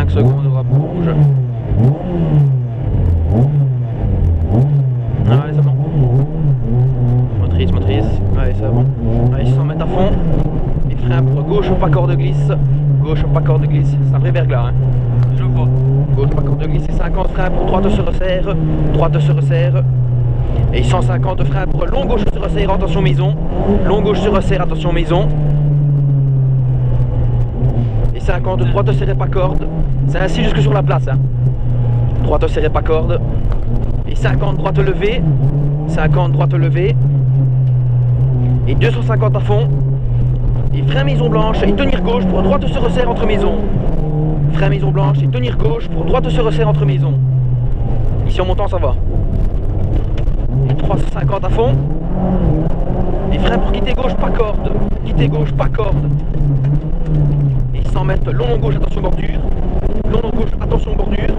5 secondes, au rouge. Allez, c'est bon. Motrice. Allez, c'est bon. Allez, 100 mètres à fond. Et frein pour gauche, pas corde glisse. Gauche, pas corde glisse. C'est un vrai verglas, hein. Je vois. Gauche, pas corde glisse. Et 50 freins pour droite se resserre. Droite se resserre. Et 150 freins pour long gauche se resserre, attention maison. Long gauche se resserre, attention maison. Et 50 droite serrée pas corde. C'est ainsi jusque sur la place, hein. Droite serrée pas corde. Et 50 droite levée. 50 droite levée. Et 250 à fond. Et frein maison blanche et tenir gauche pour droite se resserre entre maisons. Frein maison blanche et tenir gauche pour droite se resserre entre maisons. Ici en montant ça va. Et 350 à fond. Et frein pour quitter gauche pas corde. Quitter gauche pas corde. Et 100 mètres long gauche, attention bordure. Long gauche, attention bordure.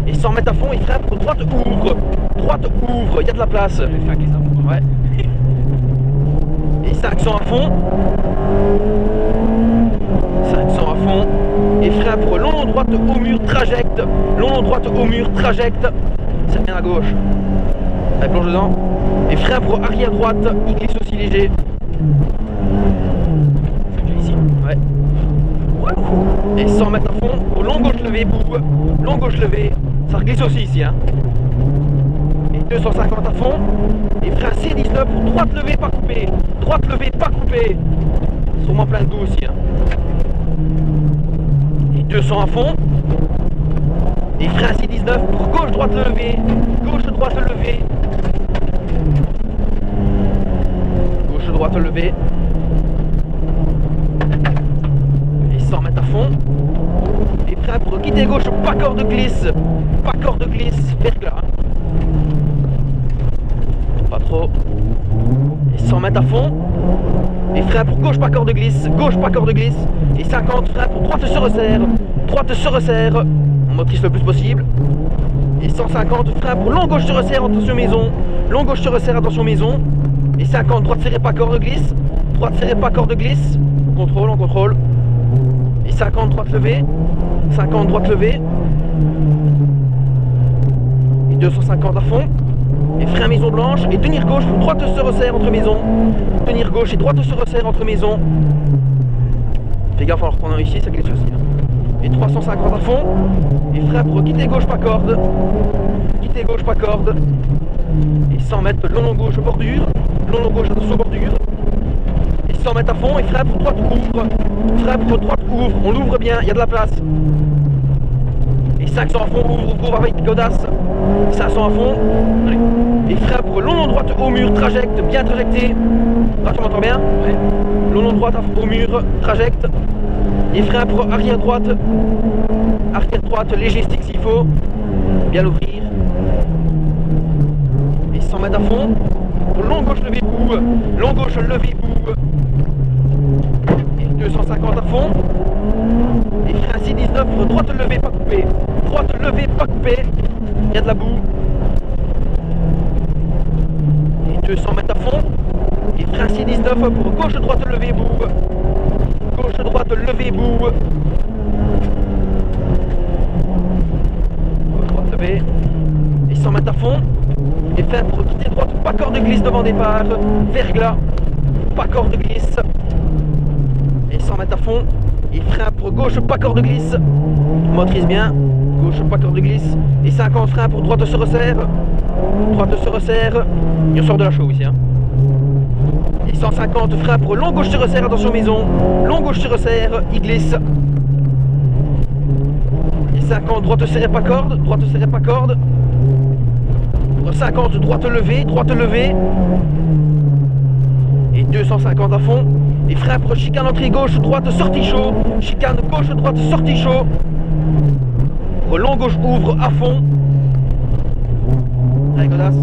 Et 100 mètres à fond et frein pour droite ouvre. Droite ouvre, il y a de la place. Ouais. Et 500 à fond. 500 à fond. Et frein pour long droite au mur, trajecte. Long droite au mur, trajecte. C'est bien à gauche. Allez, plonge dedans. Et frein pour arrière droite, il glisse aussi léger. Ici. Ouais. Et 100 mètres à fond, pour long gauche levé, boue. Long gauche levé. Ça reglisse aussi ici, hein. Et 250 à fond. Et frein C19 pour droite levée, pas coupée. Droite levée, pas coupée. Sûrement plein de goût aussi, hein. Et 200 à fond. Et frein C19 pour gauche droite levée. Gauche droite levée. Gauche droite levée. Et 100 mètres à fond. Et frein pour quitter gauche, pas corde glisse. Pas corde glisse, verglas. Pas trop. Et 100 mètres à fond. Et frein pour gauche, pas corde glisse. Gauche, pas corde glisse. Et 50 frein pour droite se resserre. Droite se resserre. On motrice le plus possible. Et 150 frein pour long gauche se resserre, attention maison. Long gauche se resserre, attention maison. Et 50 droite serrée, pas corde glisse. Droite serrée, pas corde glisse. On contrôle. Et 50 droite levée. 50 droite levée. Et 250 à fond. Et frein maison blanche. Et tenir gauche pour droite se resserre entre maisons. Tenir gauche et droite se resserre entre maisons. Fais gaffe en le reprenant ici, ça glisse aussi. Et 350 à fond. Et frein pour quitter gauche, pas corde. Quitter gauche, pas corde. Et 100 mètres long gauche bordure. Long gauche, attention bordure. Et 100 mètres à fond. Et frein pour droite ouvre. Frein pour droite ouvre. On l'ouvre bien, il y a de la place. Et 500 à fond, ouvre avec audace. 500 à fond. Allez. Et frein pour long droite au mur, trajecte, bien trajecté. Là, tu m'entends bien? Ouais. Long droite au mur, trajecte. Et frein pour arrière droite, léger stick s'il faut, bien l'ouvrir. Et 100 mètres à fond, pour long gauche levé boue, long gauche levé boue. Et 250 à fond, et frein C19 pour droite levée pas coupée, droite levée pas coupée, il y a de la boue. Et 200 mètres à fond, et frein C19 pour gauche droite levée boue. Gauche droite levée boue. Droite levée. Et 100 mètres à fond. Et frein pour quitter droite, pas corde glisse devant départ. Verglas, pas corde glisse. Et 100 mètres à fond. Et frein pour gauche, pas corde glisse. Motrice bien. Gauche, pas corde glisse. Et 50 freins pour droite se resserre. Droite se resserre. Et on sort de la chaux ici, hein. Et 150 freins pour long gauche se resserre, attention maison. Long gauche se resserre, il glisse. Et 50 droite serrée pas corde, droite serrée pas corde. Pour 50 droite levée, Et 250 à fond. Et frein pour chicane entrée gauche, droite sortie chaud. Chicane gauche, droite sortie chaud. Pour long gauche ouvre à fond. Avec audace.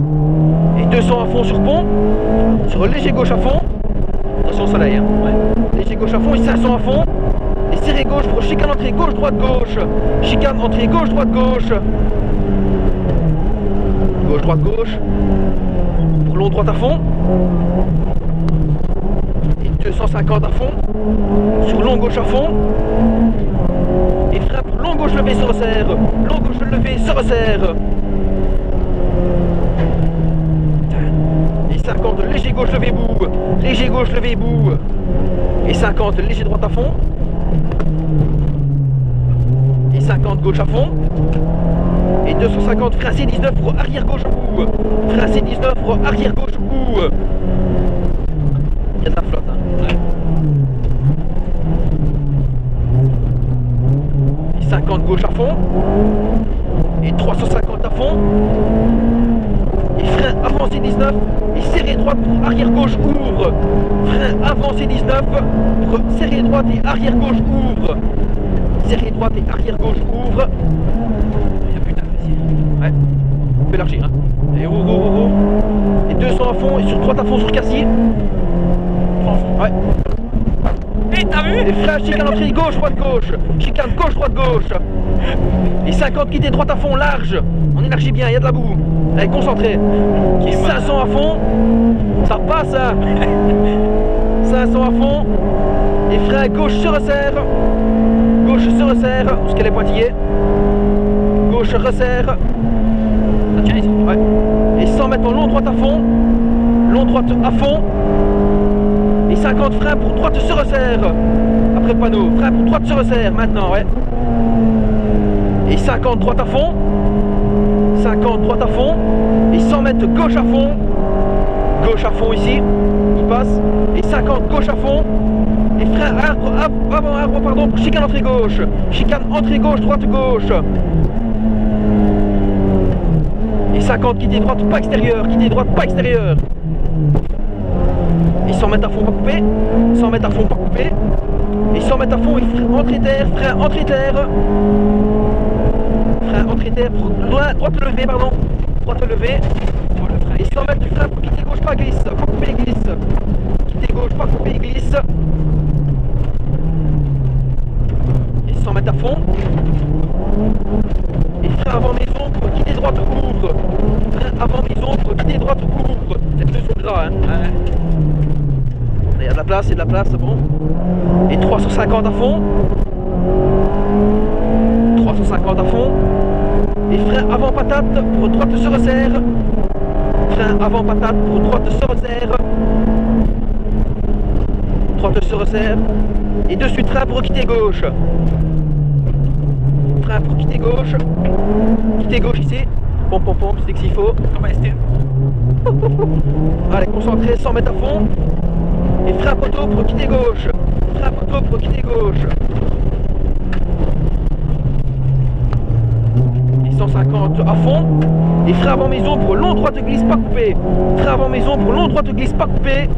Et 200 à fond sur pont. Sur léger gauche à fond. Attention au soleil, hein. Ouais. Léger gauche à fond et 500 à fond. Et serré gauche pour chicane entrée gauche, droite gauche. Chicane entrée gauche, droite gauche. Gauche, droite, gauche. Pour long droite à fond. Et 250 à fond. Sur long gauche à fond. Et frein pour long gauche levé, se resserre. Long gauche levé, se resserre. Et 50, léger gauche levé, bout. Léger gauche levé, bout. Et 50, léger droite à fond. Et 50, gauche à fond. Et 250, frein C19 pour arrière gauche au bout. Frein C19 pour arrière gauche au bout. Il y a de la flotte, hein. Ouais. Et 50, gauche à fond. Et 350 à fond. Et frein avant C19. Et serré droite pour arrière gauche ouvre. Frein avant C19 pour serré droite et arrière gauche ouvre. Serré droite et arrière gauche ouvre. Ouais, on peut élargir, hein. Et roule. Et 200 à fond, et sur droite à fond sur Cassis. Ouais. Et t'as vu? Et frein, chicane entrée gauche, droite, gauche. Chicane gauche, droite, gauche. Et 50 quitter droite à fond, large. On élargit bien, il y a de la boue. Allez, concentré. Et 500 à fond. Ça passe, hein. 500 à fond. Et frein gauche se resserre. Gauche se resserre, parce qu'elle est pointillée. Gauche resserre. Ouais. Et 100 mètres en long droite à fond. Long droite à fond. Et 50 freins pour droite se resserre. Après le panneau. Frein pour droite se resserre maintenant, ouais. Et 50 droite à fond. 50 droite à fond. Et 100 mètres gauche à fond. Gauche à fond ici. Il passe. Et 50 gauche à fond. Et frein avant arbre, pardon, pour chicane entrée gauche. Chicane entrée gauche, droite gauche. Et 50 quitter droite, pas extérieur. Quitter droite, pas extérieur. Et 100 mètres à fond, pas coupé. 100 mètres à fond, pas coupé. Et 100 mètres à fond, et entrée terre, frein entrée terre. Frein entrée terre, droite levée, pardon. Droite levée. Et 100 mètres de frein pour quitter gauche, pas glisse. Pas couper, glisse. Quitter gauche, pas couper, glisse. Et 100 mètres à fond. Et frein avant maison pour quitter droite, ouvre. Frein avant maison pour quitter droite, ouvre. Les deux sont gras, hein. Ouais. Il y a de la place, c'est bon. Et 350 à fond. 350 à fond. Et frein avant patate pour droite se resserre. Frein avant patate pour droite se resserre. Droite se resserre. Et de suite frein pour quitter gauche. Frein pour quitter gauche. Quitter gauche ici. Pom, c'est que s'il faut. Allez, concentré, 100 mètres à fond. Et frein poteau pour quitter gauche. Frein poteau pour quitter gauche. Et 150 à fond. Et frein avant maison pour long droite glisse pas coupé. Frein avant maison pour long droite glisse pas coupé.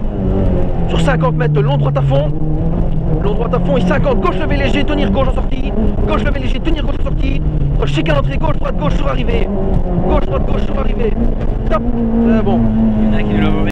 Sur 50 mètres, long droite à fond. Long droite à fond et 50, gauche levé léger, tenir gauche en sortie. Gauche levé léger, tenir gauche en sortie. Chicane entrée, gauche, droite sur arrivée. Gauche, droite, sur arrivée. Top, c'est bon. Il y en a qui nous l'ont